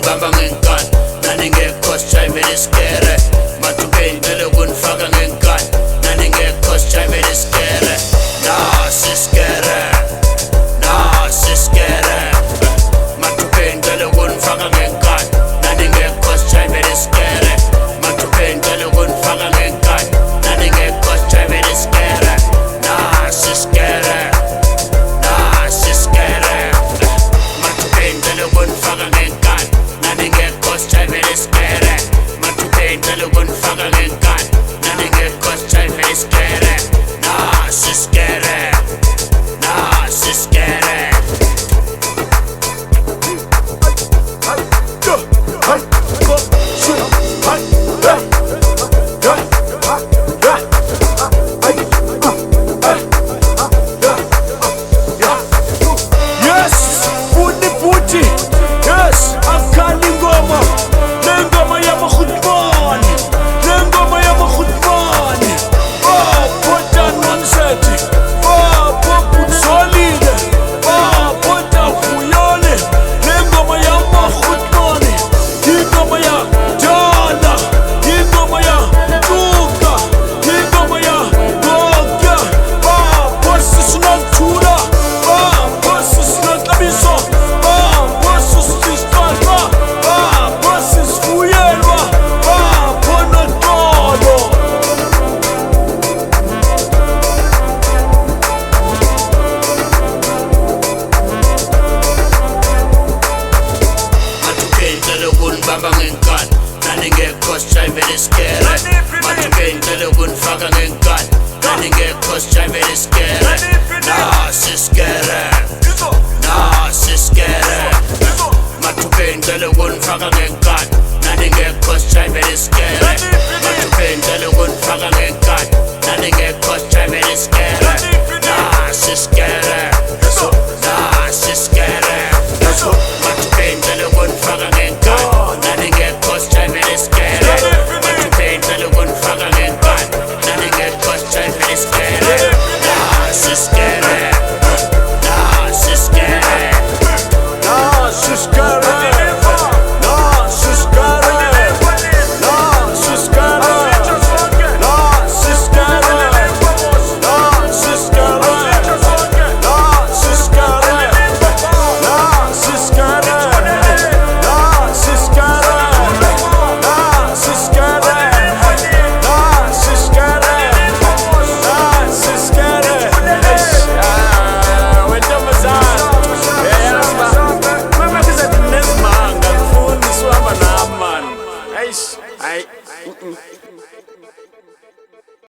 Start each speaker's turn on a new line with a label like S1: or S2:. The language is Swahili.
S1: kunibamba ngenkani naningekho sijayivele isikere mathupeni ngicela ukunifaka ngenkani naningekho sijayivele isikere nasi isikere nasi isikere mathupeni ngicela ukunifaka ngenkani naningekho sijayivele isikere mathupeni ngicela ukunifaka ngenkani naningekho sijayivele isikere nasi isikere nasi isikere mathupeni ngicela ukunifaka ngenkani naningekho sijayivele isikere mathupeni ngicela ukunifaka ngenkani naningekho sijayivele isikere nasi isikere nasi isikere kunibamba ngenkani naningekho sijayivele isikere mathupeni ngicela ukunifaka ngenkani naningekho sijayivele isikere nasi isikere nasi isikere mathupeni ngicela ukunifaka ngenkani naningekho sijayivele isikere mathupeni ngicela ukunifaka ngenkani naningekho sijayivele isikere nasi isikere nasi isikere mathupeni ngicela ukunifaka ngenkani naningekho sijayivele isikere mathupeni ngicela ukunifaka ngenkani naningekho sijayivele isikere nasi isikere nasi isikere nasi isikere nasi isikere nasi isikere nasi isikere nasi isikere nasi isikere nasi isikere
S2: Ay,